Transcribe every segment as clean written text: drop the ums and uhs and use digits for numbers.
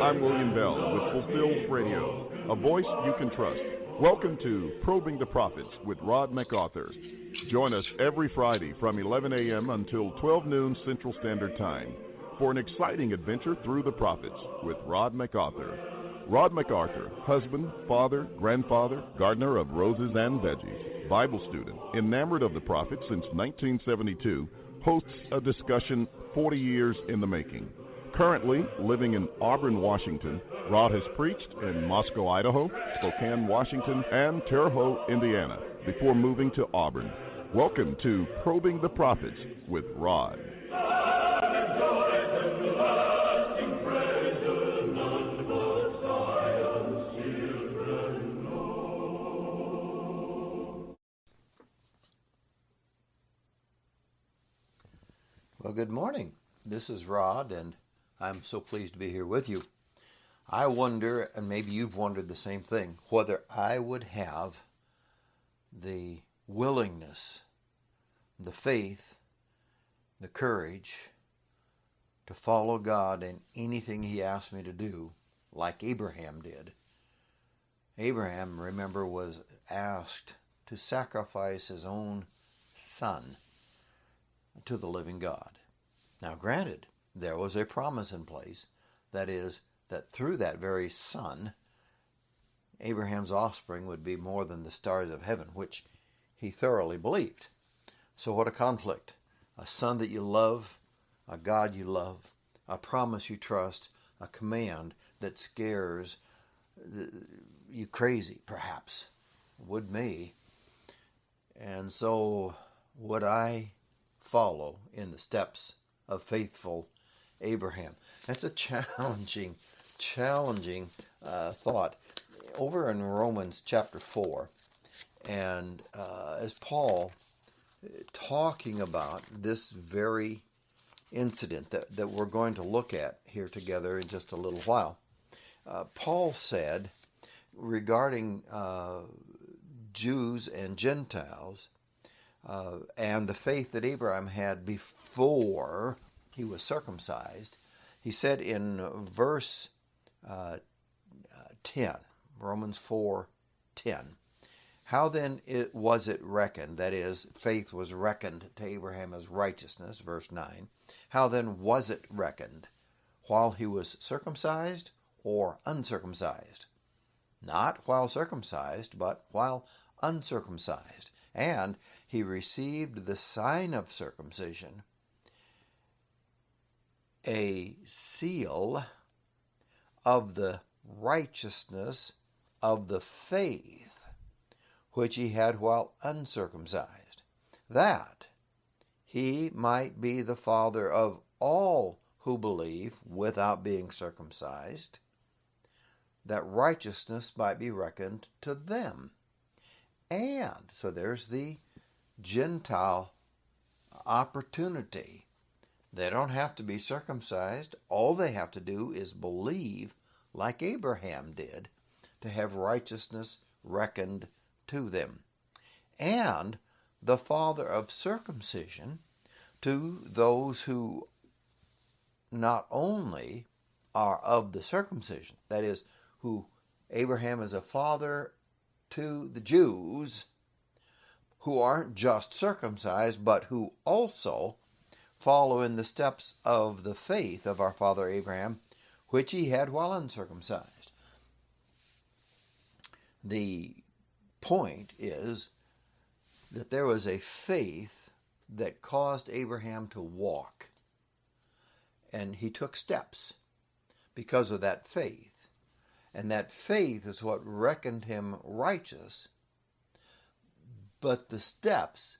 I'm William Bell with Fulfilled Radio, a voice you can trust. Welcome to Probing the Prophets with Rod MacArthur. Join us every Friday from 11 a.m. until 12 noon Central Standard Time for an exciting adventure through the prophets with Rod MacArthur. Rod MacArthur, husband, father, grandfather, gardener of roses and veggies, Bible student, enamored of the prophets since 1972, hosts a discussion 40 years in the making. Currently living in Auburn, Washington, Rod has preached in Moscow, Idaho, Spokane, Washington, and Terre Haute, Indiana, before moving to Auburn. Welcome to Probing the Prophets with Rod. Well, good morning. This is Rod, and I'm so pleased to be here with you. I wonder, and maybe you've wondered the same thing, whether I would have the willingness, the faith, the courage to follow God in anything He asked me to do, like Abraham did. Abraham, remember, was asked to sacrifice his own son to the living God. Now, granted, there was a promise in place, that is, that through that very son, Abraham's offspring would be more than the stars of heaven, which he thoroughly believed. So what a conflict. A son that you love, a God you love, a promise you trust, a command that scares you crazy, perhaps. Would me. And so would I follow in the steps of faithful Abraham? That's a challenging thought. Over in Romans chapter 4, and as Paul talking about this very incident that we're going to look at here together in just a little while, Paul said regarding Jews and Gentiles, and the faith that Abraham had before he was circumcised, he said in verse 10, Romans 4:10, how then was it reckoned, that is, faith was reckoned to Abraham as righteousness, verse 9, how then was it reckoned, while he was circumcised or uncircumcised? Not while circumcised, but while uncircumcised. And he received the sign of circumcision, a seal of the righteousness of the faith which he had while uncircumcised, that he might be the father of all who believe without being circumcised, that righteousness might be reckoned to them. And so there's the Gentile opportunity. They don't have to be circumcised. All they have to do is believe like Abraham did to have righteousness reckoned to them. And the father of circumcision to those who not only are of the circumcision, that is, who Abraham is a father to the Jews who aren't just circumcised, but who also follow in the steps of the faith of our father Abraham, which he had while uncircumcised. The point is that there was a faith that caused Abraham to walk, and he took steps because of that faith. And that faith is what reckoned him righteous. But the steps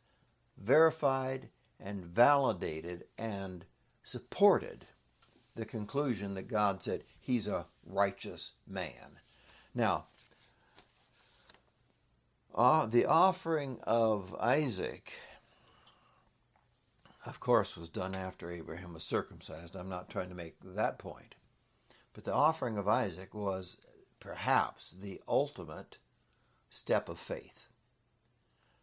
verified and validated and supported the conclusion that God said he's a righteous man. Now, the offering of Isaac, of course, was done after Abraham was circumcised. I'm not trying to make that point. But the offering of Isaac was perhaps the ultimate step of faith.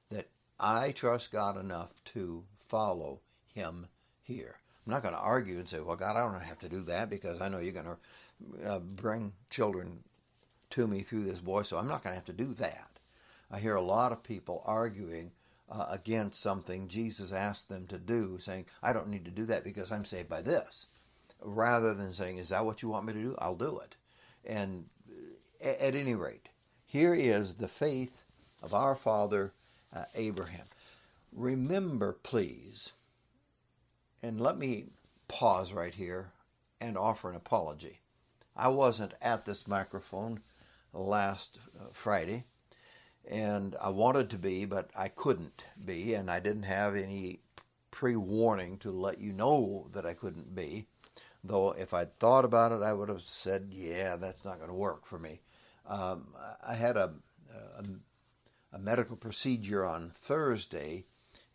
That I trust God enough to follow him here. I'm not going to argue and say, well, God, I don't have to do that because I know you're going to bring children to me through this boy, so I'm not going to have to do that. I hear a lot of people arguing against something Jesus asked them to do, saying, I don't need to do that because I'm saved by this, rather than saying, is that what you want me to do? I'll do it. And at any rate, here is the faith of our father Abraham. Remember, please, and let me pause right here and offer an apology. I wasn't at this microphone last Friday, and I wanted to be, but I couldn't be, and I didn't have any pre-warning to let you know that I couldn't be. Though if I'd thought about it, I would have said, yeah, that's not going to work for me. I had a medical procedure on Thursday,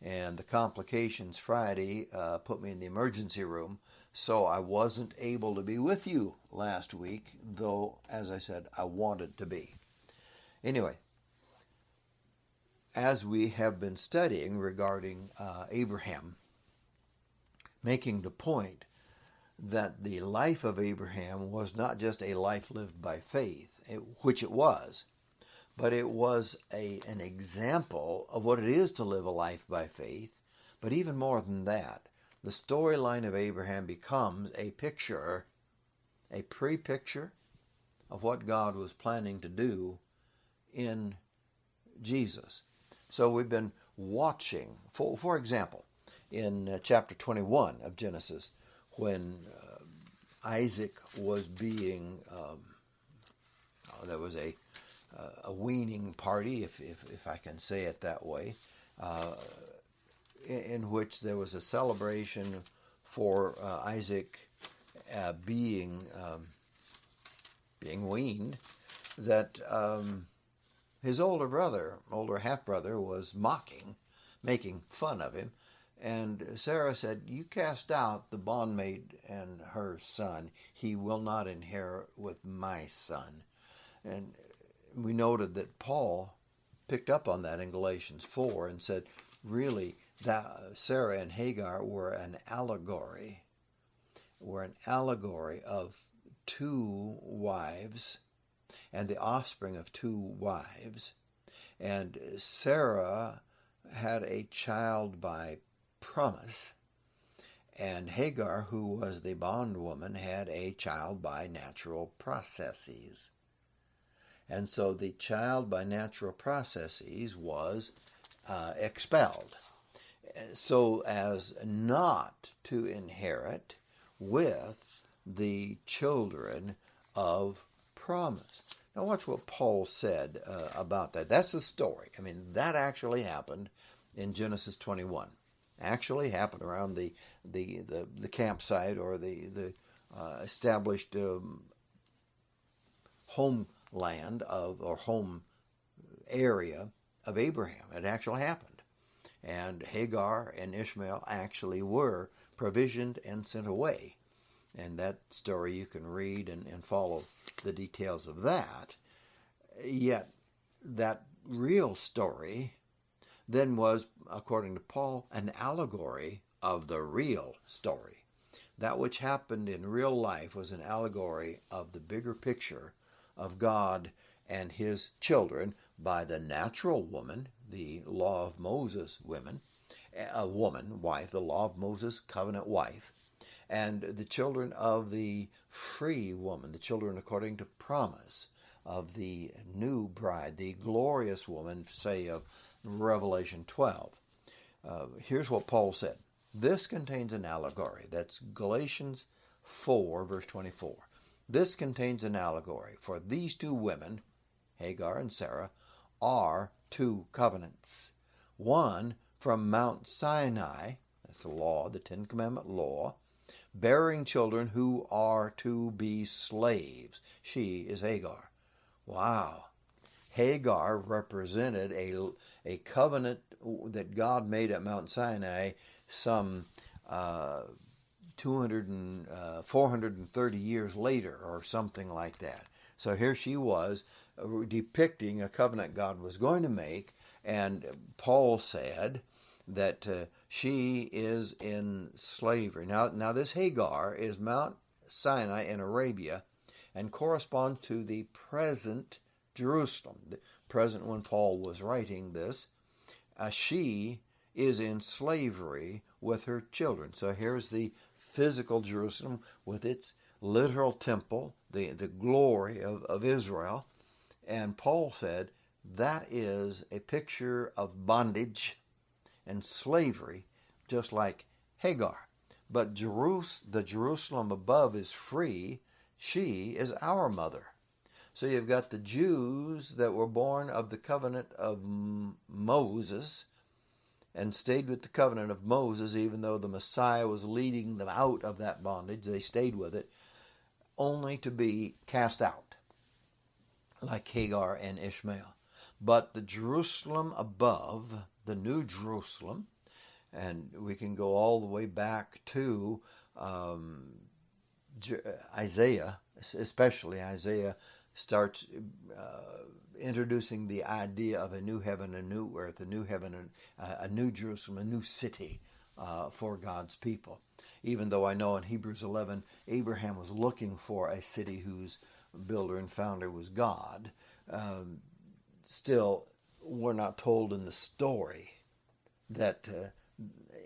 and the complications Friday put me in the emergency room, so I wasn't able to be with you last week, though, as I said, I wanted to be. Anyway, as we have been studying regarding Abraham, making the point that the life of Abraham was not just a life lived by faith, which it was, but it was an example of what it is to live a life by faith. But even more than that, the storyline of Abraham becomes a picture, a pre-picture of what God was planning to do in Jesus. So we've been watching, for example, in chapter 21 of Genesis, when Isaac was being, there was a weaning party, if I can say it that way, in which there was a celebration for Isaac being weaned, that his older half-brother was making fun of him. And Sarah said, you cast out the bondmaid and her son. He will not inherit with my son. And we noted that Paul picked up on that in Galatians 4 and said, really, that Sarah and Hagar were an allegory of two wives and the offspring of two wives. And Sarah had a child by promise, and Hagar, who was the bondwoman, had a child by natural processes. And so the child by natural processes was expelled, so as not to inherit with the children of promise. Now watch what Paul said about that. That's the story. I mean, that actually happened in Genesis 21. Actually happened around the campsite or the established homeland or home area of Abraham. It actually happened. And Hagar and Ishmael actually were provisioned and sent away. And that story you can read and follow the details of that. Yet that real story then was, according to Paul, an allegory of the real story. That which happened in real life was an allegory of the bigger picture of God and his children by the natural woman, the law of Moses woman, wife, the law of Moses covenant wife, and the children of the free woman, the children according to promise of the new bride, the glorious woman, say, of Revelation 12. Here's what Paul said. This contains an allegory. That's Galatians 4, verse 24. This contains an allegory, for these two women, Hagar and Sarah, are two covenants. One from Mount Sinai, that's the law, the Ten Commandment law, bearing children who are to be slaves. She is Hagar. Wow. Hagar represented a covenant that God made at Mount Sinai some 430 years later or something like that. So here she was depicting a covenant God was going to make, and Paul said that she is in slavery. Now this Hagar is Mount Sinai in Arabia, and corresponds to the present Jerusalem. The present when Paul was writing this, she is in slavery with her children. So here's the physical Jerusalem with its literal temple, the glory of Israel. And Paul said that is a picture of bondage and slavery, just like Hagar. But the Jerusalem above is free. She is our mother. So you've got the Jews that were born of the covenant of Moses and stayed with the covenant of Moses, even though the Messiah was leading them out of that bondage. They stayed with it, only to be cast out, like Hagar and Ishmael. But the Jerusalem above, the New Jerusalem, and we can go all the way back to Isaiah, especially Isaiah starts introducing the idea of a new heaven, a new earth, a new heaven, a new Jerusalem, a new city for God's people. Even though I know in Hebrews 11, Abraham was looking for a city whose builder and founder was God, still we're not told in the story that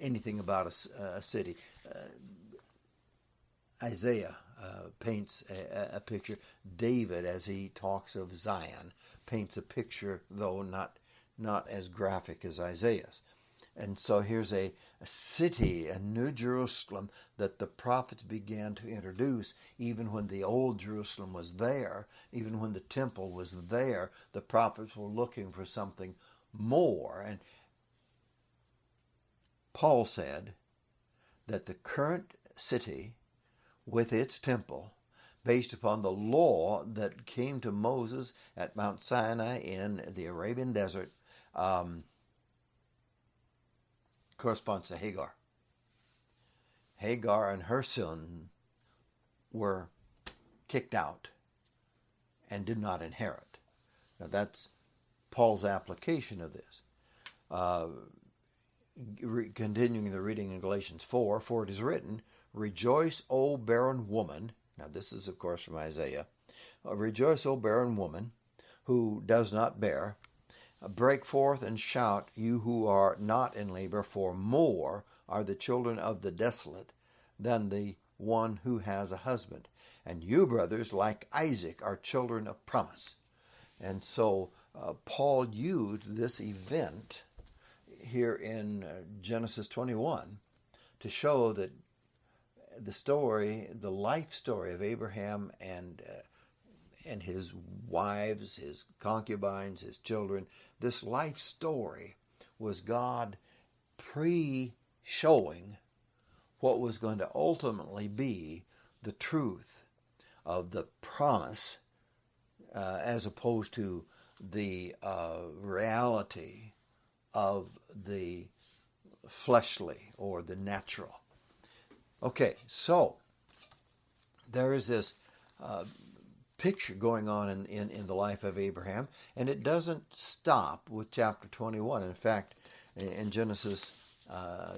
anything about a city. Isaiah paints a picture. David, as he talks of Zion, paints a picture, though not as graphic as Isaiah's. And so here's a city, a new Jerusalem, that the prophets began to introduce. Even when the old Jerusalem was there, even when the temple was there, the prophets were looking for something more. And Paul said that the current city with its temple, based upon the law that came to Moses at Mount Sinai in the Arabian desert, corresponds to Hagar. Hagar and her son were kicked out and did not inherit. Now that's Paul's application of this. Continuing the reading in Galatians 4, for it is written, rejoice, O barren woman. Now this is, of course, from Isaiah. Rejoice, O barren woman, who does not bear. Break forth and shout, you who are not in labor, for more are the children of the desolate than the one who has a husband. And you, brothers, like Isaac, are children of promise. And so Paul used this event here in Genesis 21 to show that the story, the life story of Abraham and his wives, his concubines, his children, this life story was God pre-showing what was going to ultimately be the truth of the promise as opposed to the reality of the fleshly or the natural. Okay, so there is this picture going on in the life of Abraham, and it doesn't stop with chapter 21. In fact, in Genesis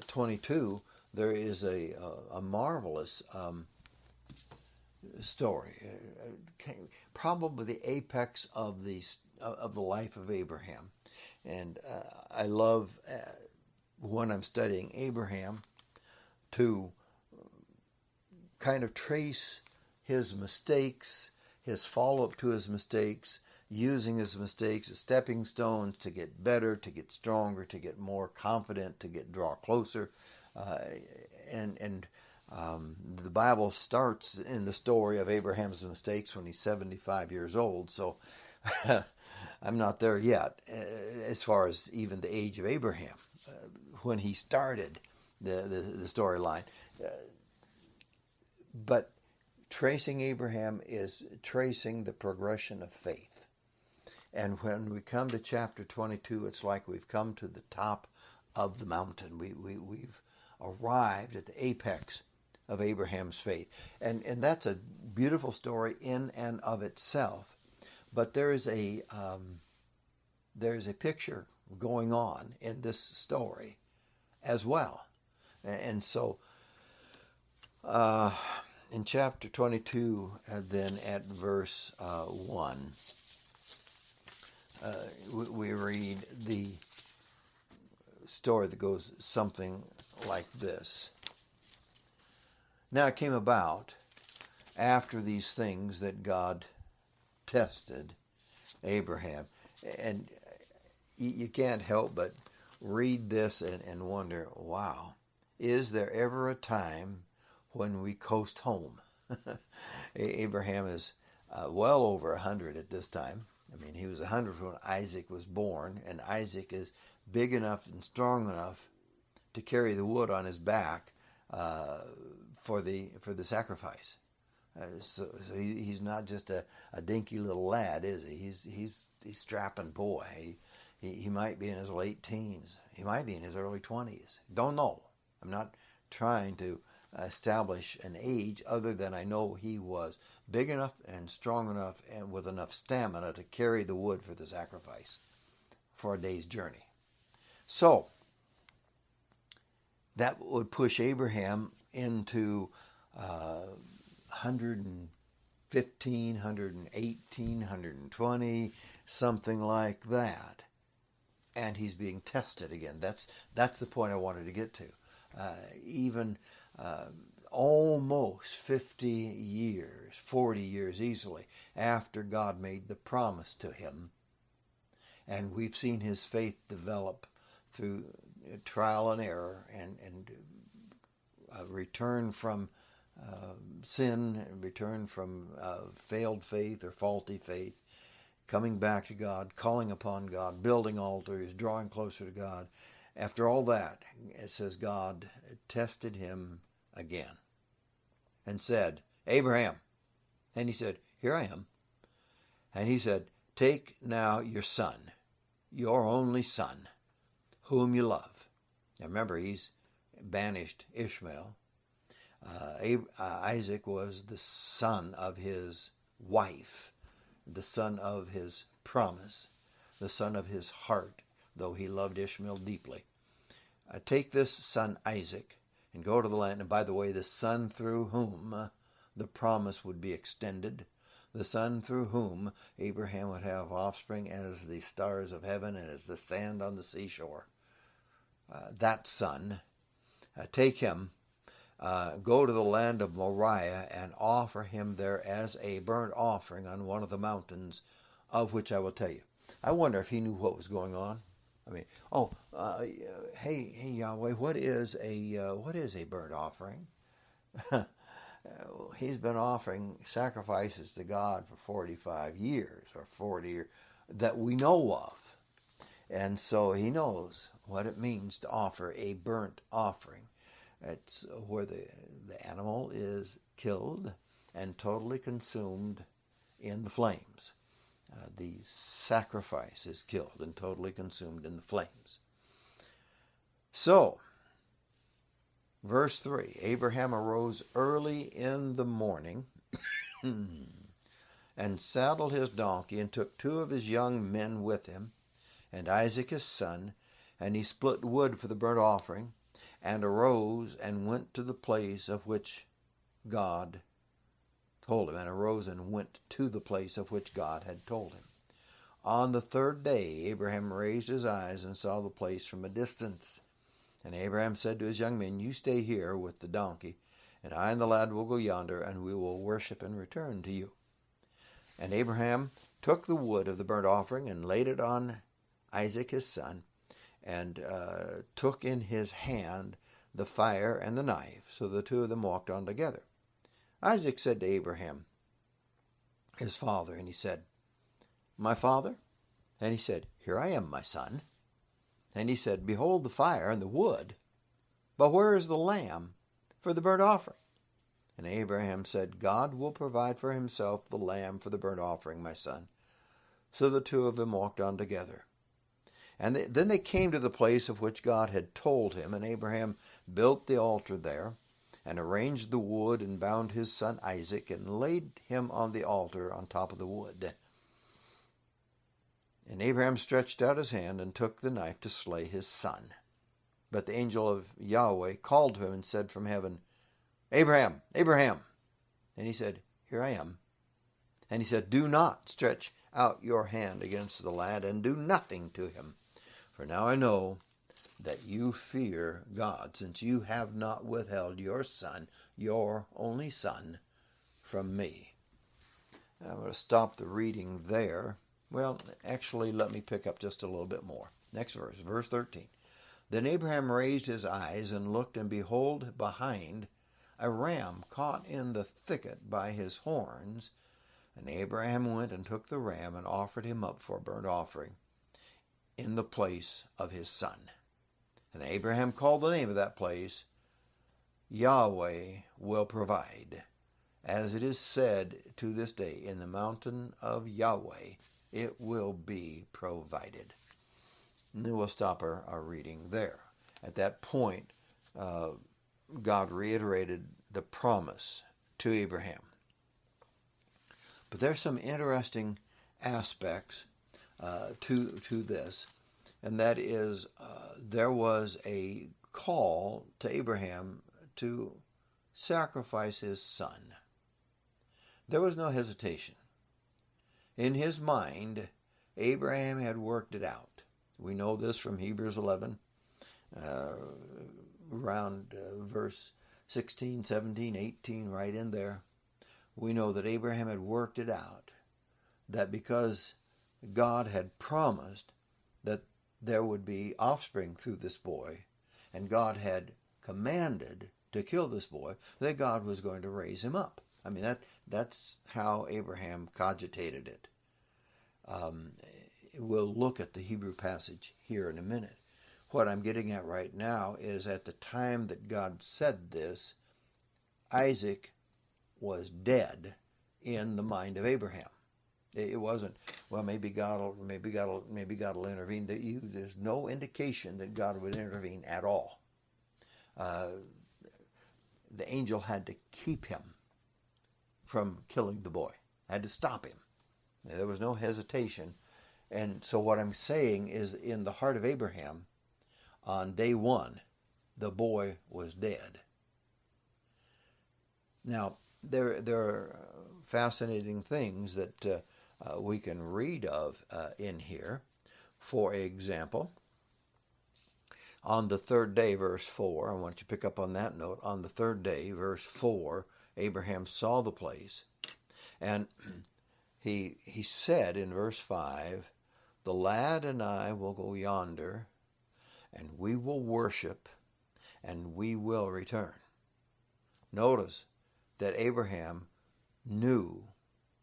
22, there is a marvelous story, probably the apex of the life of Abraham. And I love, when I'm studying Abraham, to kind of trace his mistakes, his follow-up to his mistakes, using his mistakes as stepping stones to get better, to get stronger, to get more confident, to draw closer. The Bible starts in the story of Abraham's mistakes when he's 75 years old, so I'm not there yet as far as even the age of Abraham when he started the storyline. But tracing Abraham is tracing the progression of faith. And when we come to chapter 22, it's like we've come to the top of the mountain. We've arrived at the apex of Abraham's faith. And that's a beautiful story in and of itself. But there is a picture going on in this story as well. And so in chapter 22, then at verse 1, we read the story that goes something like this. Now it came about after these things that God tested Abraham. And you can't help but read this and wonder, wow, is there ever a time when we coast home? Abraham is well over 100 at this time. I mean, he was 100 when Isaac was born, and Isaac is big enough and strong enough to carry the wood on his back for the sacrifice. So he's not just a dinky little lad, is he? He's strapping boy. He might be in his late teens. He might be in his early 20s. Don't know. I'm not trying to establish an age other than I know he was big enough and strong enough and with enough stamina to carry the wood for the sacrifice for a day's journey. So that would push Abraham into 115, 118, 120, something like that. And he's being tested again. That's the point I wanted to get to. Even almost 50 years, 40 years easily, after God made the promise to him. And we've seen his faith develop through trial and error and return from sin, return from failed faith or faulty faith, coming back to God, calling upon God, building altars, drawing closer to God. After all that, it says God tested him again and said, Abraham. And he said, here I am. And he said, take now your son, your only son, whom you love. Now remember, he's banished Ishmael. Isaac was the son of his wife, the son of his promise, the son of his heart, though he loved Ishmael deeply. Take this son Isaac and go to the land. And by the way, the son through whom the promise would be extended, the son through whom Abraham would have offspring as the stars of heaven and as the sand on the seashore. That son, take him, go to the land of Moriah and offer him there as a burnt offering on one of the mountains, of which I will tell you. I wonder if he knew what was going on. I mean, hey Yahweh, what is a burnt offering? He's been offering sacrifices to God for 45 years or 40 years that we know of. And so he knows what it means to offer a burnt offering. It's where the animal is killed and totally consumed in the flames. The sacrifice is killed and totally consumed in the flames. So, verse 3, Abraham arose early in the morning and saddled his donkey and took 2 of his young men with him and Isaac his son, and he split wood for the burnt offering and arose and went to the place of which God told him, and arose and went to the place of which God had told him. On the 3rd day, Abraham raised his eyes and saw the place from a distance. And Abraham said to his young men, you stay here with the donkey, and I and the lad will go yonder, and we will worship and return to you. And Abraham took the wood of the burnt offering and laid it on Isaac his son, and took in his hand the fire and the knife. So the 2 of them walked on together. Isaac said to Abraham, his father, and he said, my father? And he said, here I am, my son. And he said, behold the fire and the wood, but where is the lamb for the burnt offering? And Abraham said, God will provide for himself the lamb for the burnt offering, my son. So the 2 of them walked on together. And then they came to the place of which God had told him, and Abraham built the altar there, and arranged the wood, and bound his son Isaac, and laid him on the altar on top of the wood. And Abraham stretched out his hand, and took the knife to slay his son. But the angel of Yahweh called to him, and said from heaven, Abraham, Abraham! And he said, Here I am. And he said, Do not stretch out your hand against the lad, and do nothing to him. For now I know that you fear God, since you have not withheld your son, your only son, from me. I'm going to stop the reading there. Well, actually, let me pick up just a little bit more. Next verse, verse 13. Then Abraham raised his eyes and looked, and behold, behind, a ram caught in the thicket by his horns. And Abraham went and took the ram and offered him up for a burnt offering in the place of his son. And Abraham called the name of that place, Yahweh will provide. As it is said to this day, in the mountain of Yahweh it will be provided. And then we'll stop our reading there. At that point, God reiterated the promise to Abraham. But there's some interesting aspects to this, and that is there was a call to Abraham to sacrifice his son. There was no hesitation. In his mind, Abraham had worked it out. We know this from Hebrews 11, around verse 16, 17, 18, right in there. We know that Abraham had worked it out, that because God had promised that there would be offspring through this boy, and God had commanded to kill this boy, that God was going to raise him up. I mean, that's how Abraham cogitated it. We'll look at the Hebrew passage here in a minute. What I'm getting at right now is at the time that God said this, Isaac was dead in the mind of Abraham. It wasn't, well, maybe God will intervene. There's no indication that God would intervene at all. The angel had to keep him from killing the boy. Had to stop him. There was no hesitation. And so what I'm saying is, in the heart of Abraham, on day one, the boy was dead. Now, there are fascinating things that we can read of in here. For example, on the third day, verse 4, I want you to pick up on that note. On the third day, verse 4, Abraham saw the place, and he said in verse 5, the lad and I will go yonder, and we will worship, and we will return. Notice that Abraham knew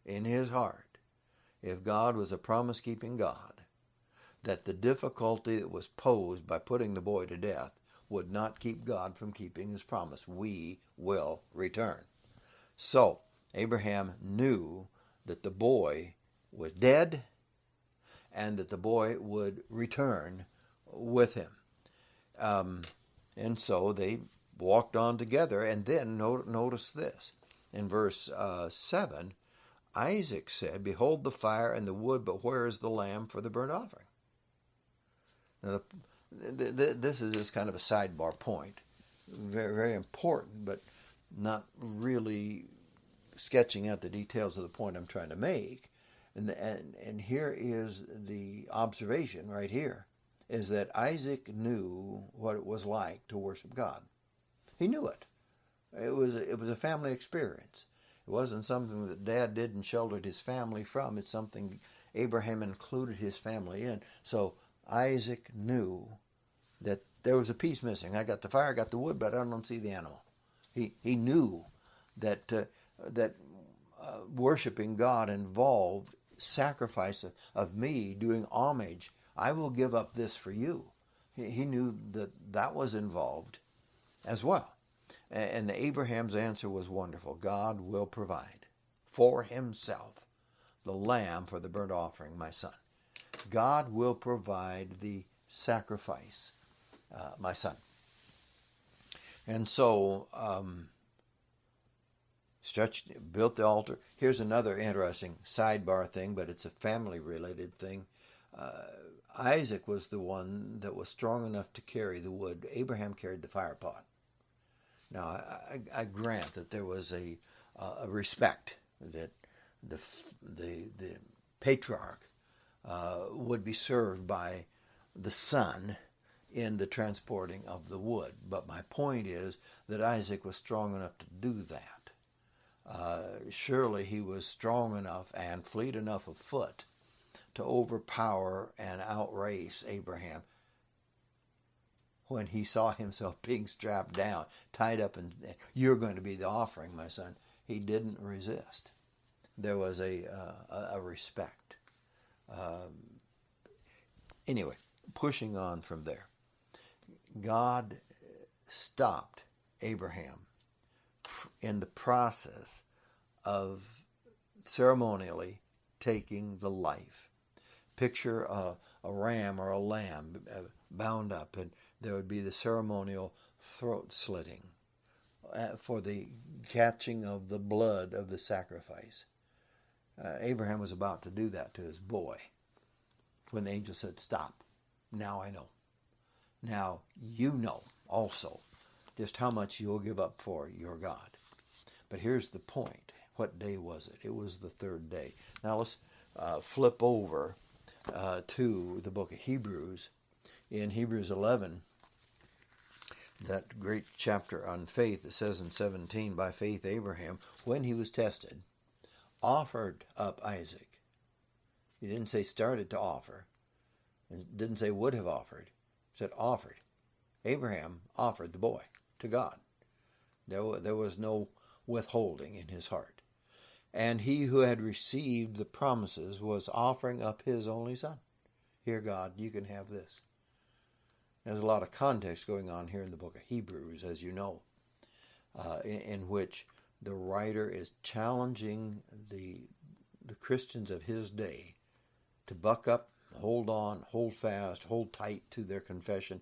in his heart, if God was a promise-keeping God, that the difficulty that was posed by putting the boy to death would not keep God from keeping his promise. We will return. So, Abraham knew that the boy was dead and that the boy would return with him. And so they walked on together, and then notice this. In verse 7, Isaac said, behold the fire and the wood, but where is the lamb for the burnt offering? Now, this is just kind of a sidebar point. Very, very important, but not really sketching out the details of the point I'm trying to make. And here is the observation right here, is that Isaac knew what it was like to worship God. He knew it. It was a family experience. It wasn't something that Dad did and sheltered his family from. It's something Abraham included his family in. So Isaac knew that there was a piece missing. I got the fire, I got the wood, but I don't see the animal. He knew that worshiping God involved sacrifice of me doing homage. I will give up this for you. He knew that was involved as well. And Abraham's answer was wonderful. God will provide for himself the lamb for the burnt offering, my son. God will provide the sacrifice, my son. And so, built the altar. Here's another interesting sidebar thing, but it's a family-related thing. Isaac was the one that was strong enough to carry the wood. Abraham carried the fire pot. Now, I grant that there was a a respect that the patriarch would be served by the son in the transporting of the wood. But my point is that Isaac was strong enough to do that. Surely he was strong enough and fleet enough of foot to overpower and outrace Abraham when he saw himself being strapped down, tied up, and you're going to be the offering, my son. He didn't resist. There was a respect. Anyway, pushing on from there, God stopped Abraham in the process of ceremonially taking the life. Picture a ram or a lamb bound up, and there would be the ceremonial throat slitting for the catching of the blood of the sacrifice. Abraham was about to do that to his boy when the angel said, "Stop. Now I know. Now you know also just how much you'll give up for your God." But here's the point. What day was it? It was the third day. Now let's flip over to the book of Hebrews. In Hebrews 11, that great chapter on faith, it says in 17, by faith Abraham, when he was tested, offered up Isaac. He didn't say started to offer. It didn't say would have offered. It said offered. Abraham offered the boy to God. There was no withholding in his heart. And he who had received the promises was offering up his only son. Here, God, you can have this. There's a lot of context going on here in the book of Hebrews, as you know, in which the writer is challenging the Christians of his day to buck up, hold on, hold fast, hold tight to their confession.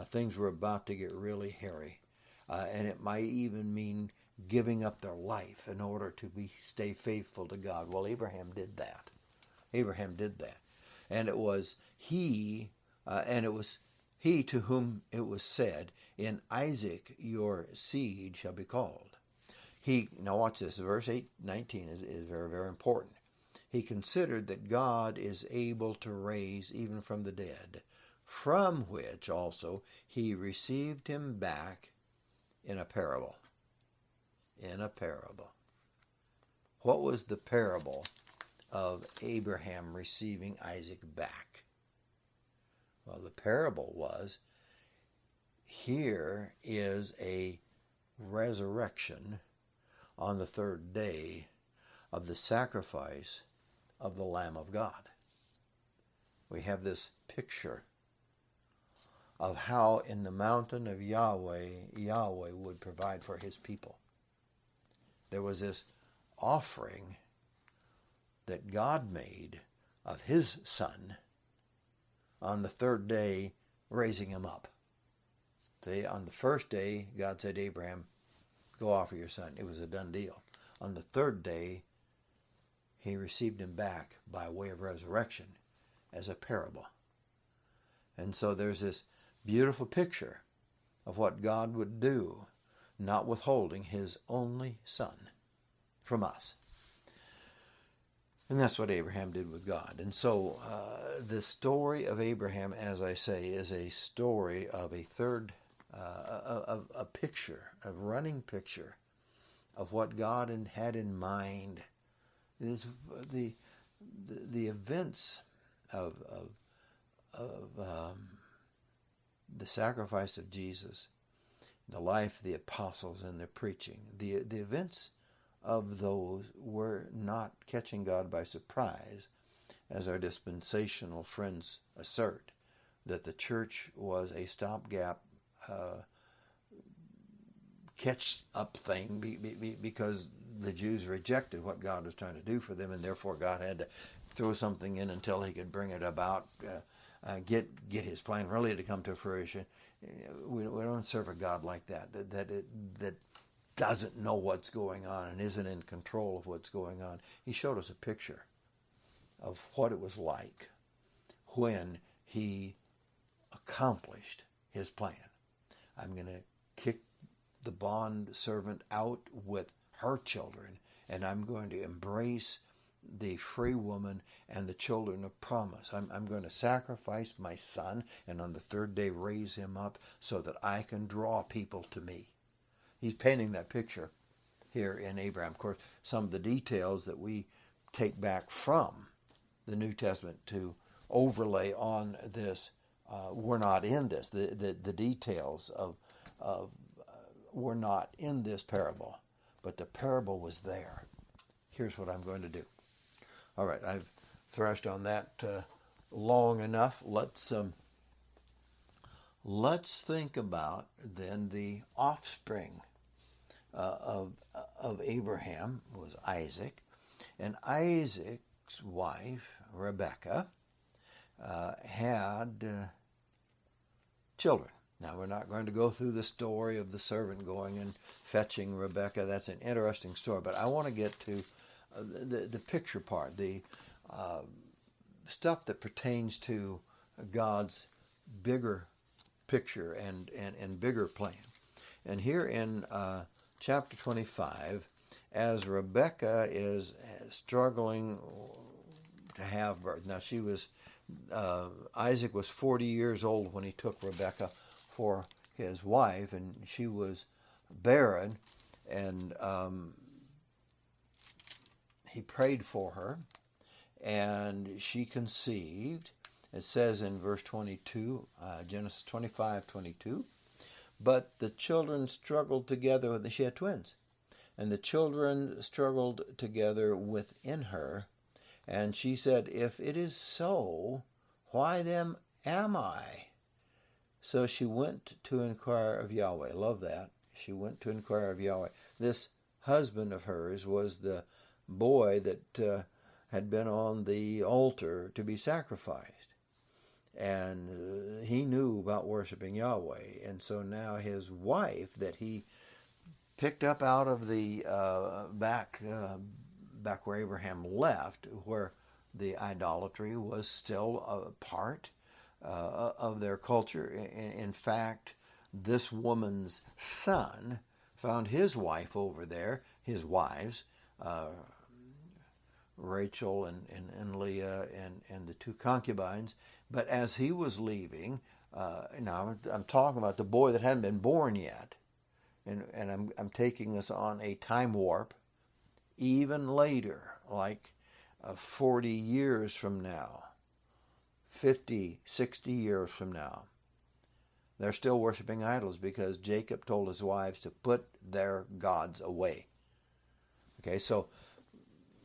Things were about to get really hairy. And it might even mean giving up their life in order to stay faithful to God. Well, Abraham did that. Abraham did that. And it was he to whom it was said, in Isaac your seed shall be called. Now watch this, verse 19 is very, very important. He considered that God is able to raise even from the dead, from which also he received him back in a parable. In a parable. What was the parable of Abraham receiving Isaac back? Well, the parable was, here is a resurrection on the third day of the sacrifice of the Lamb of God. We have this picture of how in the mountain of Yahweh would provide for his people. There was this offering that God made of his son on the third day, raising him up. See, on the first day, God said to Abraham, go offer your son. It was a done deal. On the third day, he received him back by way of resurrection as a parable. And so there's this beautiful picture of what God would do, not withholding his only son from us. And that's what Abraham did with God. And so the story of Abraham, as I say, is a story of a third, a picture, a running picture of what God had in mind. It is the events of the sacrifice of Jesus, the life of the apostles and their preaching, the events of those were not catching God by surprise, as our dispensational friends assert, that the church was a stopgap catch-up thing because the Jews rejected what God was trying to do for them, and therefore God had to throw something in until he could bring it about, get his plan really to come to fruition. We don't serve a God like that doesn't know what's going on and isn't in control of what's going on. He showed us a picture of what it was like when he accomplished his plan. I'm going to kick the bond servant out with her children, and I'm going to embrace the free woman and the children of promise. I'm going to sacrifice my son and on the third day raise him up so that I can draw people to me. He's painting that picture here in Abraham. Of course, some of the details that we take back from the New Testament to overlay on this were not in this. The details of were not in this parable, but the parable was there. Here's what I'm going to do. All right, I've thrashed on that long enough. Let's think about then the offspring of Abraham was Isaac, and Isaac's wife Rebekah had children. Now, we're not going to go through the story of the servant going and fetching Rebekah. That's an interesting story, but I want to get to the picture part, the stuff that pertains to God's bigger picture and bigger plan. And here in chapter 25, as Rebekah is struggling to have birth. Now, Isaac was 40 years old when he took Rebekah for his wife, and she was barren, and he prayed for her, and she conceived. It says in verse 22, Genesis 25:22, but the children struggled together. She had twins, and the children struggled together within her, and she said, if it is so, why then am I? So she went to inquire of Yahweh. Love that. She went to inquire of Yahweh. This husband of hers was the boy that had been on the altar to be sacrificed. And he knew about worshiping Yahweh. And so now his wife that he picked up out of the back where Abraham left, where the idolatry was still a part of their culture. In fact, this woman's son found his wife over there, his wives, Rachel and Leah and the two concubines. But as he was leaving, now I'm talking about the boy that hadn't been born yet, and I'm taking us on a time warp. Even later, like 40 years from now, 50, 60 years from now, they're still worshiping idols because Jacob told his wives to put their gods away. Okay, so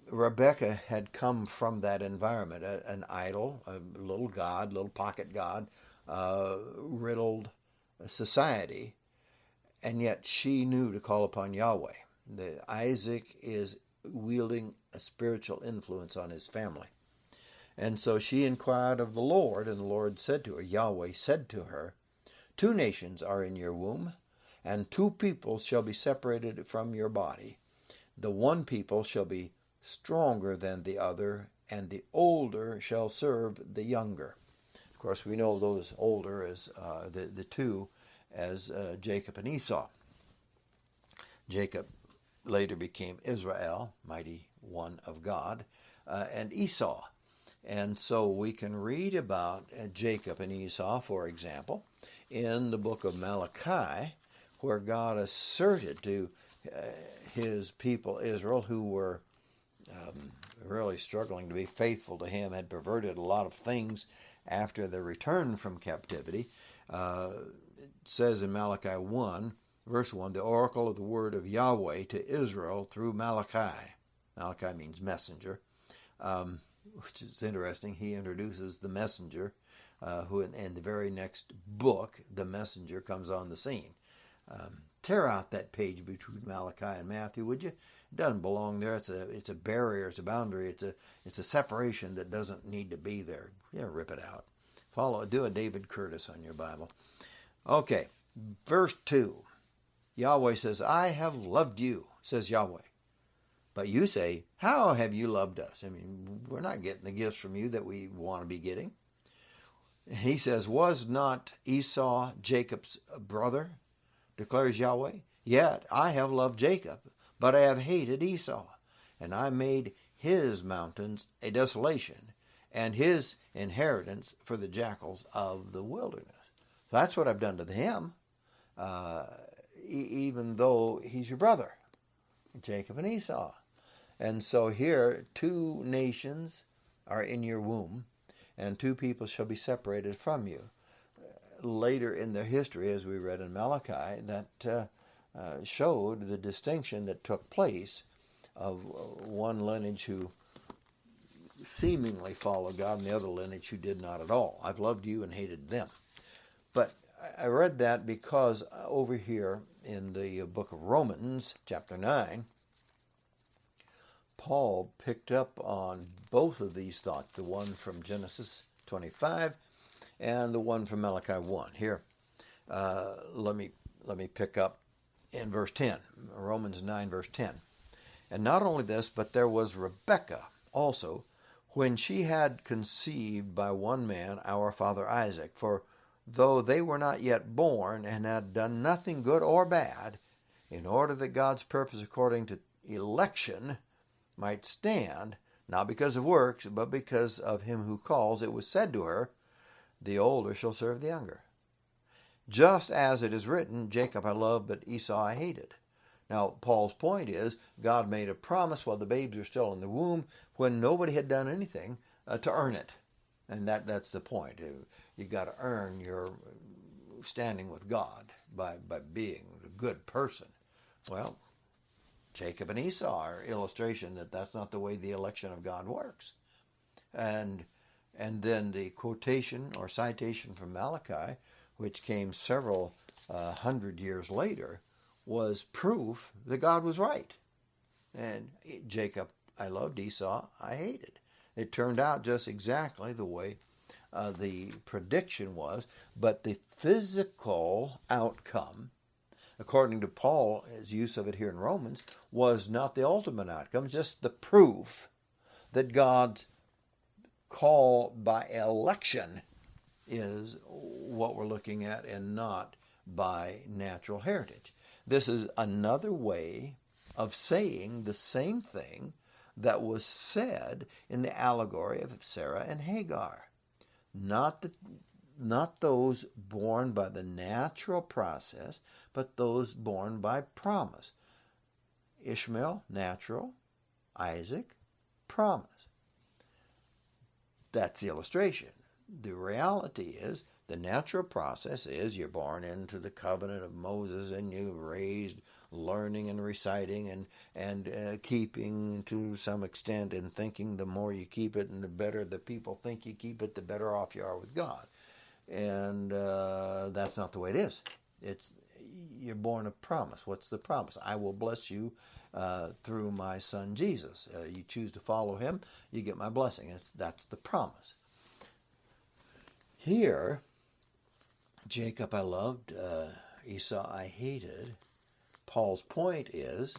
Rebekah had come from that environment, an idol, a little god, little pocket god, riddled society, and yet she knew to call upon Yahweh. Isaac is wielding a spiritual influence on his family. And so she inquired of the Lord, and the Lord said to her, Yahweh said to her, 2 nations are in your womb, and 2 peoples shall be separated from your body. The one people shall be stronger than the other, and the older shall serve the younger. Of course, we know those older as the two as Jacob and Esau. Jacob later became Israel, mighty one of God, and Esau. And so we can read about Jacob and Esau, for example, in the book of Malachi, where God asserted to his people Israel, who were really struggling to be faithful to him, had perverted a lot of things after their return from captivity. It says in Malachi 1, verse 1, the oracle of the word of Yahweh to Israel through Malachi. Malachi means messenger, which is interesting. He introduces the messenger, who in the very next book, the messenger comes on the scene. Tear out that page between Malachi and Matthew, would you? It doesn't belong there. It's a barrier. It's a boundary. It's a separation that doesn't need to be there. Yeah, rip it out. Do a David Curtis on your Bible. Okay, verse 2. Yahweh says, I have loved you, says Yahweh. But you say, how have you loved us? I mean, we're not getting the gifts from you that we want to be getting. He says, was not Esau Jacob's brother, declares Yahweh? Yet I have loved Jacob, But I have hated Esau, and I made his mountains a desolation, and his inheritance for the jackals of the wilderness. So that's what I've done to him, even though he's your brother, Jacob and Esau. And so here, 2 nations are in your womb, and 2 people shall be separated from you. Later in their history, as we read in Malachi, that showed the distinction that took place of one lineage who seemingly followed God and the other lineage who did not at all. I've loved you and hated them. But I read that because over here in the book of Romans, chapter 9, Paul picked up on both of these thoughts, the one from Genesis 25 and the one from Malachi 1. Here, let me pick up in verse 10, Romans 9, verse 10. And not only this, but there was Rebekah also, when she had conceived by one man, our father Isaac. For though they were not yet born and had done nothing good or bad, in order that God's purpose according to election might stand, not because of works, but because of him who calls, it was said to her, the older shall serve the younger. Just as it is written, Jacob I loved, but Esau I hated. Now, Paul's point is, God made a promise while the babes are still in the womb, when nobody had done anything to earn it. And that's the point. You've got to earn your standing with God by being a good person. Well, Jacob and Esau are illustration that that's not the way the election of God works. And then the quotation or citation from Malachi, which came several hundred years later, was proof that God was right. And Jacob I loved, Esau I hated. It turned out just exactly the way the prediction was, but the physical outcome, according to Paul's use of it here in Romans, was not the ultimate outcome, just the proof that God's call by election is what we're looking at and not by natural heritage. This is another way of saying the same thing that was said in the allegory of Sarah and Hagar. Not those born by the natural process, but those born by promise. Ishmael, natural. Isaac, promise. That's the illustration. The reality is, the natural process is you're born into the covenant of Moses and you're raised learning and reciting and keeping to some extent and thinking the more you keep it and the better the people think you keep it, the better off you are with God. And that's not the way it is. You're born of promise. What's the promise? I will bless you through my son Jesus. You choose to follow him, you get my blessing. That's the promise. Here, Jacob I loved, Esau I hated. Paul's point is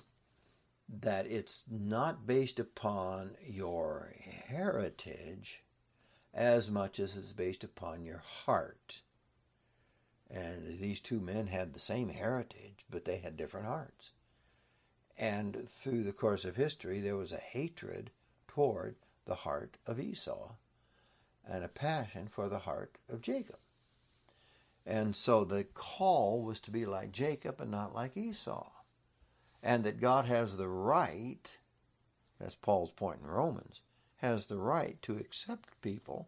that it's not based upon your heritage as much as it's based upon your heart. And these 2 men had the same heritage, but they had different hearts. And through the course of history, there was a hatred toward the heart of Esau and a passion for the heart of Jacob. And so the call was to be like Jacob and not like Esau. And that God has the right, that's Paul's point in Romans, has the right to accept people.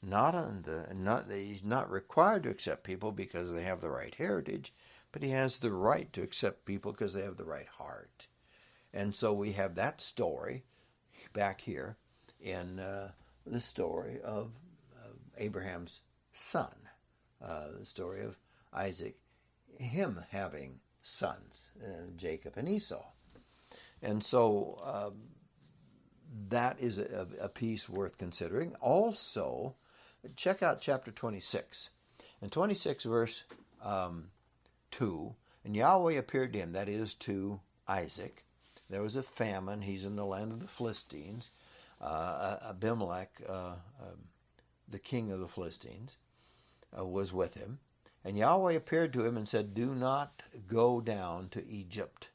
He's not required to accept people because they have the right heritage, but he has the right to accept people because they have the right heart. And so we have that story back here in the story of Abraham's son, the story of Isaac, him having sons, Jacob and Esau. And so that is a piece worth considering. Also, check out chapter 26. In 26 verse 2, and Yahweh appeared to him, that is to Isaac. There was a famine. He's in the land of the Philistines. Abimelech, the king of the Philistines, was with him. And Yahweh appeared to him and said, do not go down to Egypt,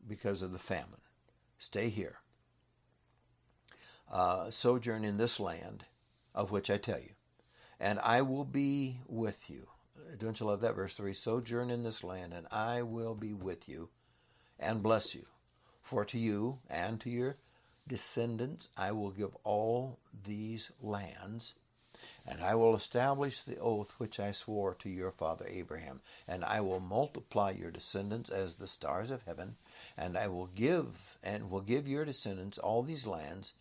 because of the famine. Stay here. Sojourn in this land of which I tell you, and I will be with you. Don't you love that? Verse 3, sojourn in this land, and I will be with you and bless you. For to you and to your descendants I will give all these lands, and I will establish the oath which I swore to your father Abraham, and I will multiply your descendants as the stars of heaven, and I will give your descendants all these lands,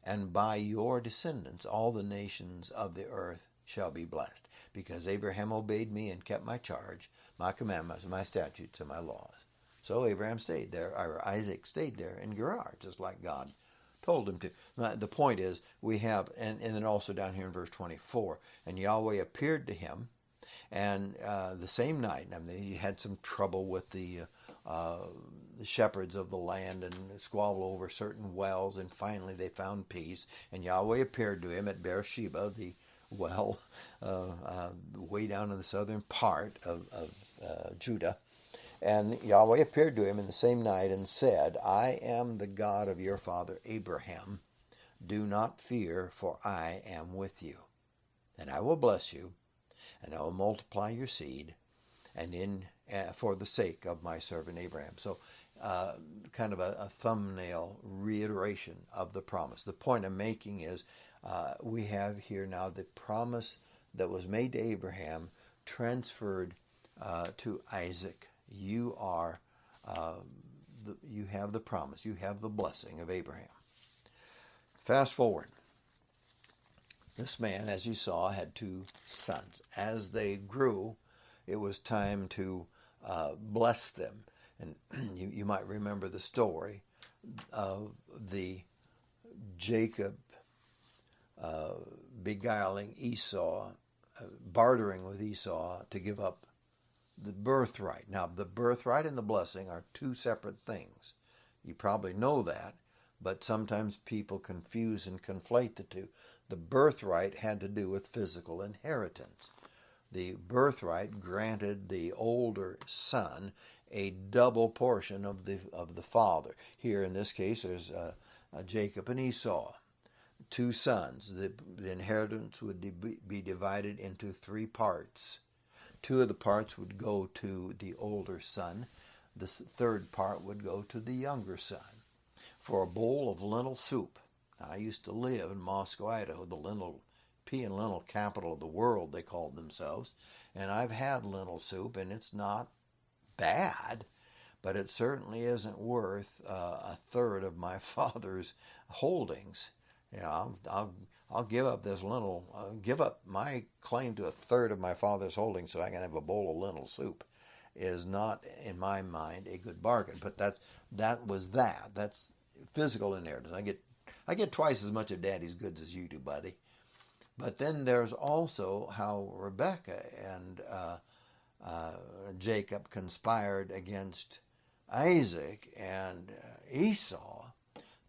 and by your descendants all the nations of the earth shall be blessed, because Abraham obeyed me and kept my charge, my commandments, my statutes, and my laws. So Abraham stayed there, or Isaac stayed there in Gerar, just like God told him to. The point is, we have, and then also down here in verse 24, and Yahweh appeared to him, and the same night, I mean, he had some trouble with the shepherds of the land and squabble over certain wells, and finally they found peace, and Yahweh appeared to him at Beersheba, the well, way down in the southern part of Judah. And Yahweh appeared to him in the same night and said, I am the God of your father Abraham. Do not fear, for I am with you. And I will bless you, and I will multiply your seed, and for the sake of my servant Abraham. So kind of a thumbnail reiteration of the promise. The point I'm making is we have here now the promise that was made to Abraham transferred to Isaac. You have the promise. You have the blessing of Abraham. Fast forward. This man, as you saw, had 2 sons. As they grew, it was time to bless them. And you might remember the story of the Jacob beguiling Esau, bartering with Esau to give up the birthright. Now, the birthright and the blessing are 2 separate things. You probably know that, but sometimes people confuse and conflate the two. The birthright had to do with physical inheritance. The birthright granted the older son a double portion of the father. Here, in this case, there's Jacob and Esau, 2 sons. The inheritance would be divided into 3 parts. 2 of the parts would go to the older son. The 3rd part would go to the younger son. For a bowl of lentil soup. Now, I used to live in Moscow, Idaho, the pea and lentil capital of the world, they called themselves. And I've had lentil soup, and it's not bad, but it certainly isn't worth 1/3 of my father's holdings. You know, I'll give up this give up my claim to 1/3 of my father's holdings so I can have a bowl of lentil soup. Is not, in my mind, a good bargain. But that's physical inheritance. I get twice as much of Daddy's goods as you do, buddy. But then there's also how Rebekah and Jacob conspired against Isaac and Esau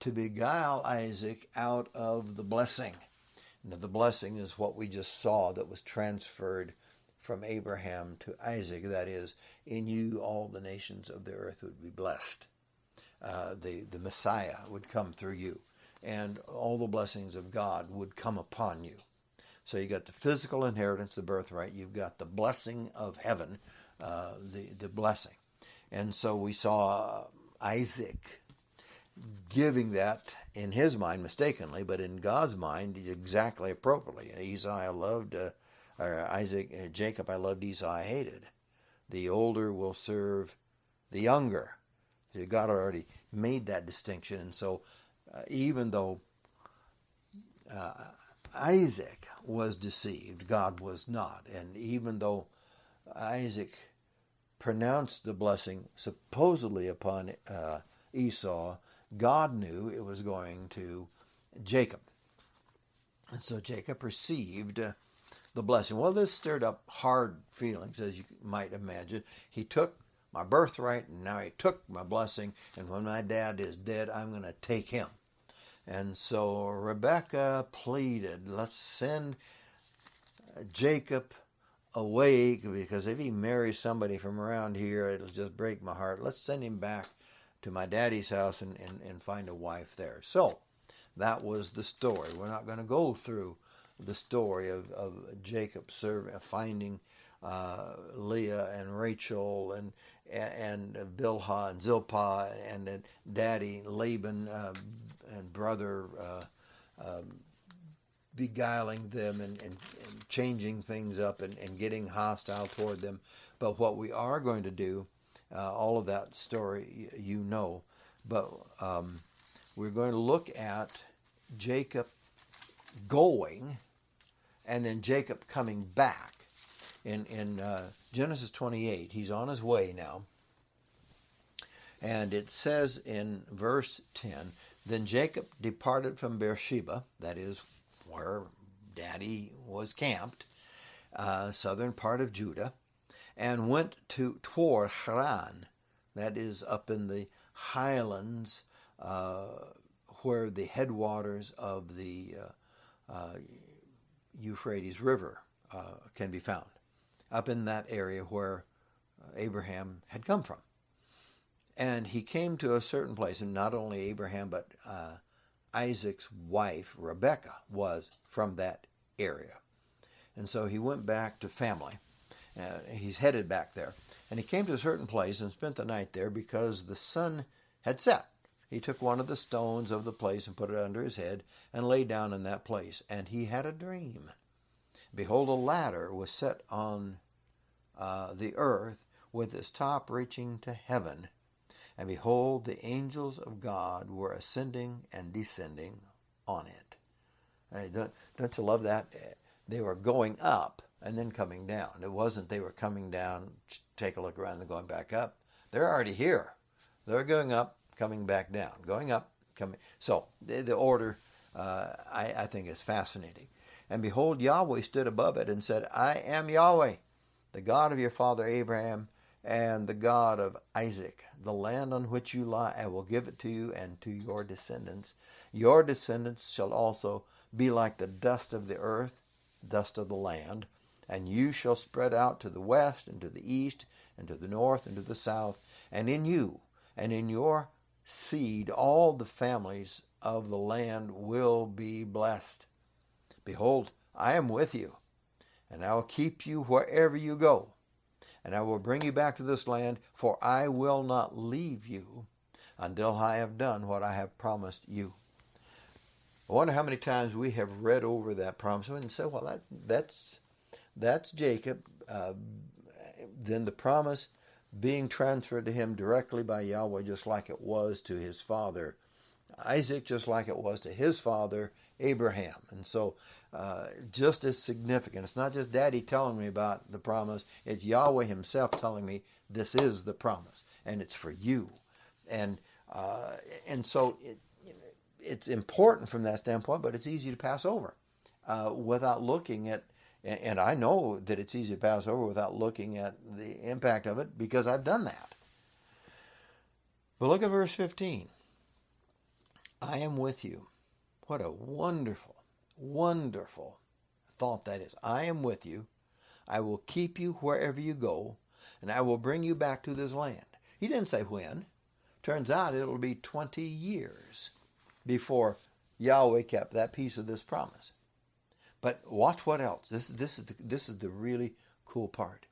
to beguile Isaac out of the blessing. Now, the blessing is what we just saw that was transferred from Abraham to Isaac. That is, in you all the nations of the earth would be blessed. The Messiah would come through you, and all the blessings of God would come upon you. So you got the physical inheritance, the birthright. You've got the blessing of heaven, the blessing. And so we saw Isaac giving that in his mind mistakenly, but in God's mind exactly appropriately. Esau I loved, Jacob I loved, Esau I hated. The older will serve the younger. So God already made that distinction, and so even though Isaac was deceived, God was not, and even though Isaac pronounced the blessing supposedly upon Esau, God knew it was going to Jacob. And so Jacob received the blessing. Well, this stirred up hard feelings, as you might imagine. He took my birthright, and now he took my blessing, and when my dad is dead, I'm going to take him. And so Rebekah pleaded, let's send Jacob away, because if he marries somebody from around here, it'll just break my heart. Let's send him back to my daddy's house and find a wife there. So that was the story. We're not going to go through the story of Jacob finding Leah and Rachel and Bilhah and Zilpah and then daddy Laban and brother beguiling them and changing things up and getting hostile toward them. But what we are going to do, all of that story you know, but we're going to look at Jacob going and then Jacob coming back. In Genesis 28, he's on his way now. And it says in verse 10, then Jacob departed from Beersheba, that is where Daddy was camped, southern part of Judah, and went toward Haran, that is up in the highlands where the headwaters of the Euphrates River can be found, up in that area where Abraham had come from. And he came to a certain place, and not only Abraham, but Isaac's wife, Rebekah, was from that area. And so he went back to family. He's headed back there. And he came to a certain place and spent the night there because the sun had set. He took one of the stones of the place and put it under his head and lay down in that place. And he had a dream. Behold, a ladder was set on the earth with its top reaching to heaven. And behold, the angels of God were ascending and descending on it. Don't you love that? They were going up and then coming down. It wasn't they were coming down, take a look around and going back up. They're already here. They're going up, coming back down. Going up, coming. So the order, I think, is fascinating. And behold, Yahweh stood above it and said, I am Yahweh, the God of your father Abraham, and the God of Isaac. The land on which you lie, I will give it to you and to your descendants. Your descendants shall also be like the dust of the earth, dust of the land. And you shall spread out to the west and to the east and to the north and to the south. And in you and in your seed all the families of the land will be blessed. Behold, I am with you, and I will keep you wherever you go. And I will bring you back to this land, for I will not leave you until I have done what I have promised you. I wonder how many times we have read over that promise and said, well, that's Jacob. Then the promise being transferred to him directly by Yahweh, just like it was to his father Isaac, just like it was to his father Abraham. And so just as significant. It's not just Daddy telling me about the promise. It's Yahweh himself telling me this is the promise, and it's for you. And so it's important from that standpoint, but it's easy to pass over without looking at, and I know that it's easy to pass over without looking at the impact of it because I've done that. But look at verse 15. I am with you. What a wonderful, wonderful thought that is. I am with you. I will keep you wherever you go, and I will bring you back to this land. He didn't say when. Turns out it'll be 20 years before Yahweh kept that piece of this promise. But watch what else. This is the really cool part.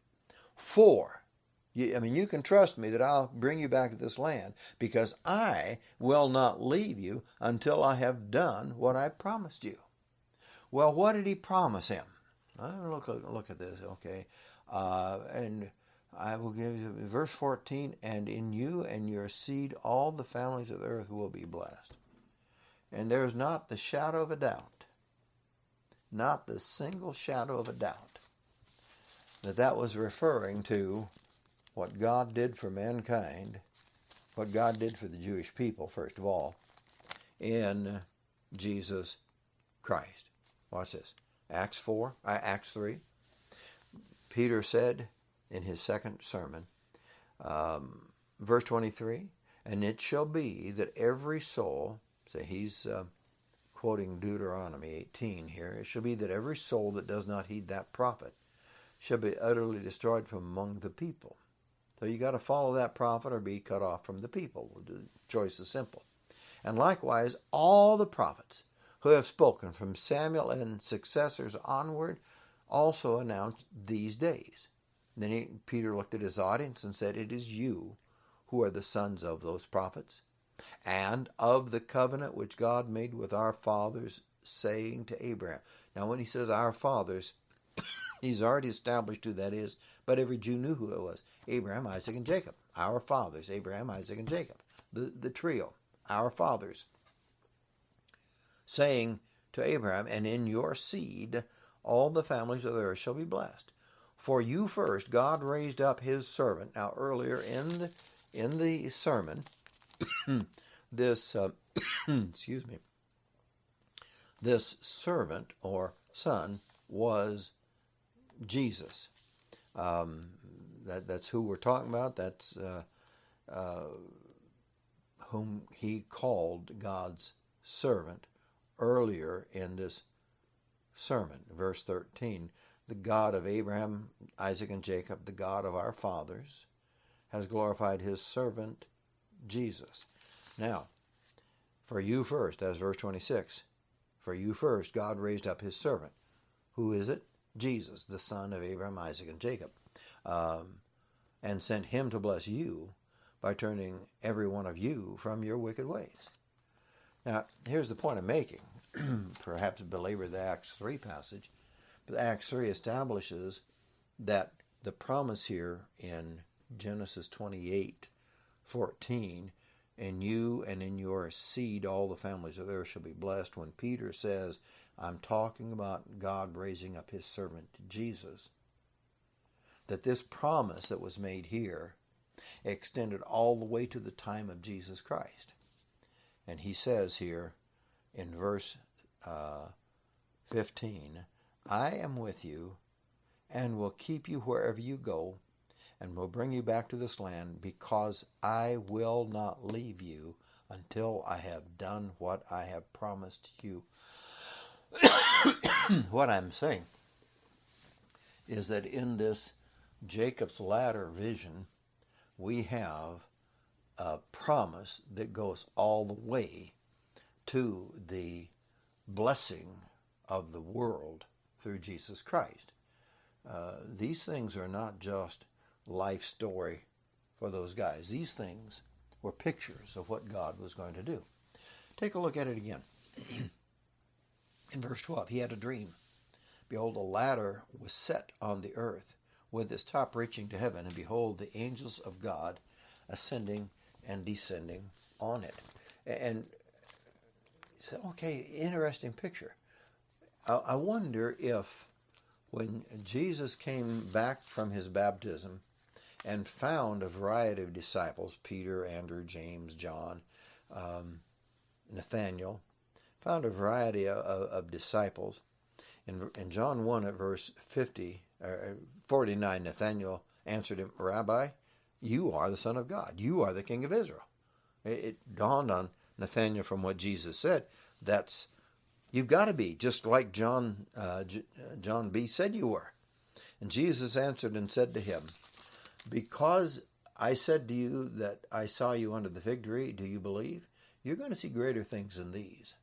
You can trust me that I'll bring you back to this land because I will not leave you until I have done what I promised you. Well, what did he promise him? Look at this, okay. And I will give you, verse 14, and in you and your seed all the families of the earth will be blessed. And there's not the shadow of a doubt, not the single shadow of a doubt, that was referring to what God did for mankind, what God did for the Jewish people, first of all, in Jesus Christ. Watch this. Acts 3. Peter said in his second sermon, verse 23, and it shall be that every soul, so he's quoting Deuteronomy 18 here, it shall be that every soul that does not heed that prophet shall be utterly destroyed from among the people. So you got to follow that prophet or be cut off from the people. The choice is simple. And likewise, all the prophets who have spoken from Samuel and successors onward also announced these days. Then Peter looked at his audience and said, "It is you who are the sons of those prophets, and of the covenant which God made with our fathers, saying to Abraham." Now, when he says our fathers, he's already established who that is, but every Jew knew who it was. Abraham, Isaac, and Jacob. Our fathers, Abraham, Isaac, and Jacob. The trio, our fathers. Saying to Abraham, "And in your seed all the families of the earth shall be blessed. For you first, God raised up his servant." Now, earlier in the sermon, this excuse me, this servant or son was Jesus. That's who we're talking about. That's whom he called God's servant earlier in this sermon. Verse 13, "The God of Abraham, Isaac, and Jacob, the God of our fathers, has glorified his servant Jesus." Now, for you first, that's verse 26. For you first, God raised up his servant. Who is it? Jesus, the son of Abraham, Isaac, and Jacob, and sent him to bless you by turning every one of you from your wicked ways. Now, here's the point I'm making. Perhaps belabor the Acts 3 passage, but Acts 3 establishes that the promise here in Genesis 28:14, "In you and in your seed all the families of the earth shall be blessed." When Peter says, I'm talking about God raising up his servant Jesus, that this promise that was made here extended all the way to the time of Jesus Christ. And he says here in verse 15, "I am with you and will keep you wherever you go and will bring you back to this land, because I will not leave you until I have done what I have promised you." What I'm saying is that in this Jacob's ladder vision, we have a promise that goes all the way to the blessing of the world through Jesus Christ. These things are not just life story for those guys. These things were pictures of what God was going to do. Take a look at it again. In verse 12, "He had a dream. Behold, a ladder was set on the earth, with its top reaching to heaven, and behold, the angels of God ascending and descending on it." And so, okay, interesting picture. I wonder if when Jesus came back from his baptism and found a variety of disciples, Peter, Andrew, James, John, Nathaniel, found a variety of disciples. In John 1 at verse 49, Nathaniel answered him, "Rabbi, you are the Son of God. You are the King of Israel." It dawned on Nathaniel from what Jesus said, you've got to be, just like John B. said you were. And Jesus answered and said to him, "Because I said to you that I saw you under the fig tree, do you believe? You're going to see greater things than these."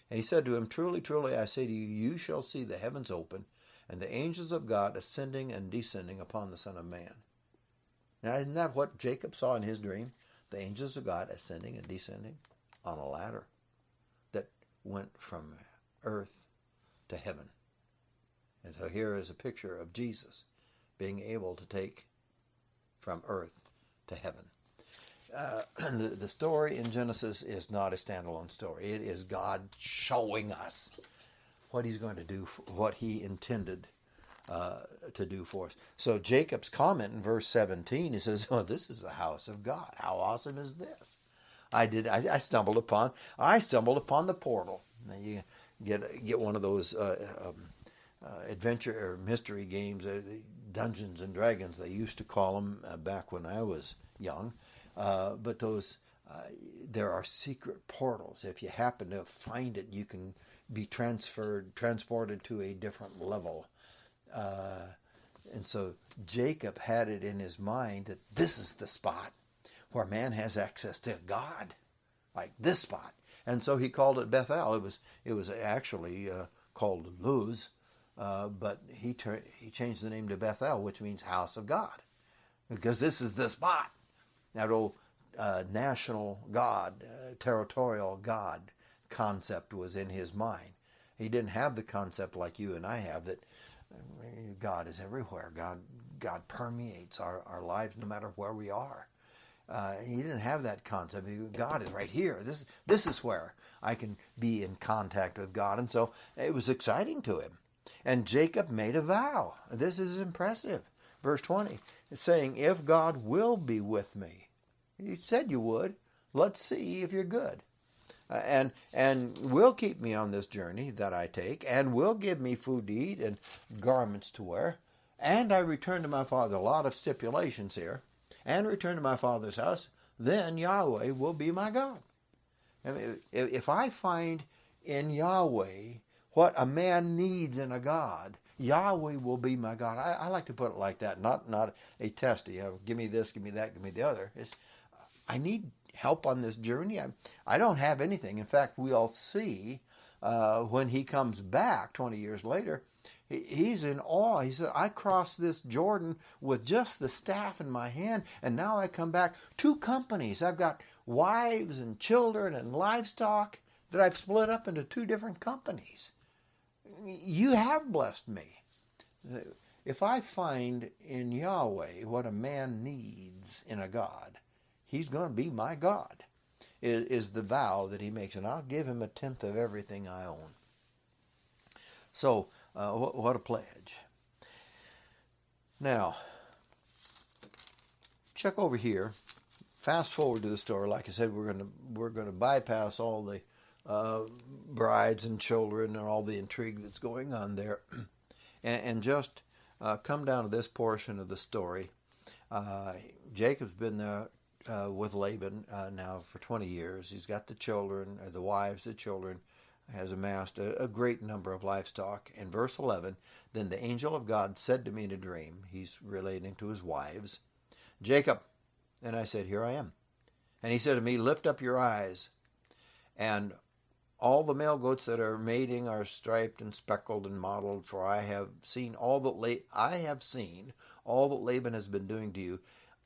And he said to him, "Truly, truly, I say to you, you shall see the heavens open, and the angels of God ascending and descending upon the Son of Man." Now, isn't that what Jacob saw in his dream? The angels of God ascending and descending on a ladder that went from earth to heaven. And so here is a picture of Jesus being able to take from earth to heaven. The story in Genesis is not a standalone story. It is God showing us what he's going to do, what he intended to do for us. So Jacob's comment in verse 17, he says, "Oh, this is the house of God. How awesome is this? I stumbled upon the portal." Now you get one of those adventure or mystery games, Dungeons and Dragons, they used to call them back when I was young. But those, there are secret portals. If you happen to find it, you can be transported to a different level. And so Jacob had it in his mind that this is the spot where man has access to God, like this spot. And so he called it Bethel. It was actually called Luz, but he changed the name to Bethel, which means house of God, because this is the spot. That old national God, territorial God concept was in his mind. He didn't have the concept like you and I have that God is everywhere. God permeates our lives no matter where we are. He didn't have that concept. God is right here. This is where I can be in contact with God. And so it was exciting to him. And Jacob made a vow. This is impressive. Verse 20, it's saying, if God will be with me. You said you would. Let's see if you're good. And will keep me on this journey that I take, and will give me food to eat and garments to wear. And I return to my father. A lot of stipulations here. And return to my father's house, then Yahweh will be my God. I mean, if I find in Yahweh what a man needs in a God, Yahweh will be my God. I like to put it like that, not a test. Give me this, give me that, give me the other. I need help on this journey. I don't have anything. In fact, we all see when he comes back 20 years later, he's in awe. He said, I crossed this Jordan with just the staff in my hand, and now I come back 2 companies. I've got wives and children and livestock that I've split up into 2 different companies. You have blessed me. If I find in Yahweh what a man needs in a God, he's going to be my God, is the vow that he makes. And I'll give him 1/10 of everything I own. So, what a pledge. Now, check over here. Fast forward to the story. Like I said, we're going to bypass all the brides and children and all the intrigue that's going on there, and just come down to this portion of the story. Jacob's been there with Laban now for 20 years. He's got the children, the wives, the children, has amassed a great number of livestock. In verse 11, then the angel of God said to me in a dream, he's relating to his wives, Jacob. And I said, here I am. And he said to me, lift up your eyes. And all the male goats that are mating are striped and speckled and mottled, for I have seen all that Laban has been doing to you.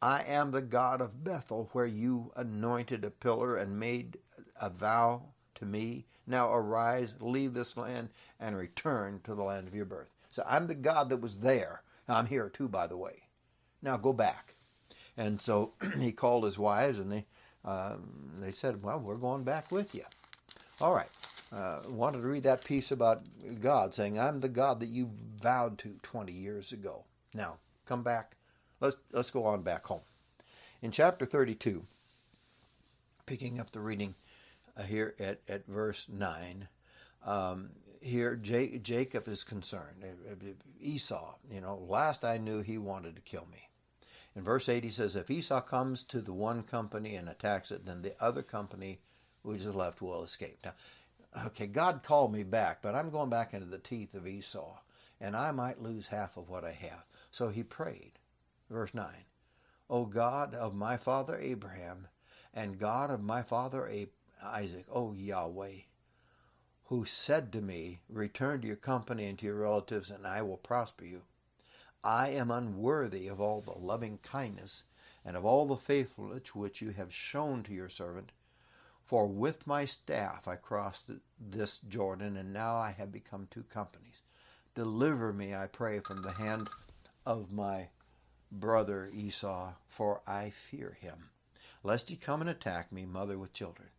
I am the God of Bethel, where you anointed a pillar and made a vow to me. Now arise, leave this land, and return to the land of your birth. So I'm the God that was there. I'm here too, by the way. Now go back. And so he called his wives, and they said, well, we're going back with you. All right. Wanted to read that piece about God, saying, I'm the God that you vowed to 20 years ago. Now, come back. Let's go on back home. In chapter 32, picking up the reading here at verse 9, here Jacob is concerned. Esau, last I knew he wanted to kill me. In verse 8 he says, if Esau comes to the one company and attacks it, then the other company which is left will escape. Now, okay, God called me back, but I'm going back into the teeth of Esau, and I might lose half of what I have. So he prayed. Verse 9, O God of my father Abraham, and God of my father Isaac, O Yahweh, who said to me, return to your company and to your relatives, and I will prosper you. I am unworthy of all the loving kindness and of all the faithfulness which you have shown to your servant. For with my staff I crossed this Jordan, and now I have become 2 companies. Deliver me, I pray, from the hand of my brother Esau, for I fear him, lest he come and attack me, mother with children.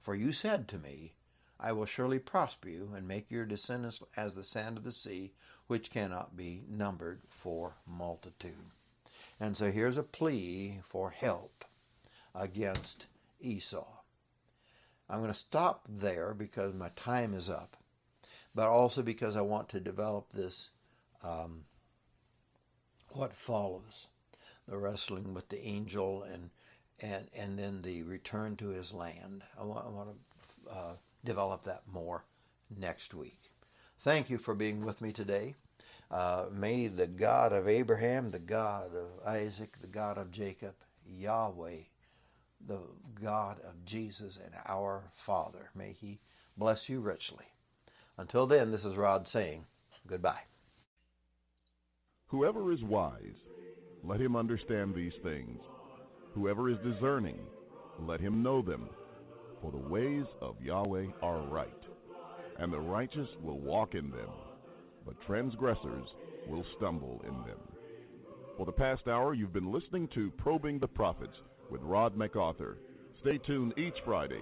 For you said to me, I will surely prosper you, and make your descendants as the sand of the sea, which cannot be numbered for multitude. And so here's a plea for help against Esau. I'm going to stop there because my time is up, but also because I want to develop this, what follows, the wrestling with the angel and then the return to his land. I want to develop that more next week. Thank you for being with me today. May the God of Abraham, the God of Isaac, the God of Jacob, Yahweh, the God of Jesus and our Father, may He bless you richly. Until then, this is Rod saying goodbye. Whoever is wise, let him understand these things. Whoever is discerning, let him know them. For the ways of Yahweh are right, and the righteous will walk in them, but transgressors will stumble in them. For the past hour, you've been listening to Probing the Prophets with Rod MacArthur. Stay tuned each Friday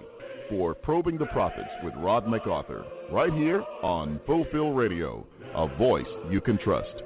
for Probing the Prophets with Rod MacArthur, right here on Fulfill Radio, a voice you can trust.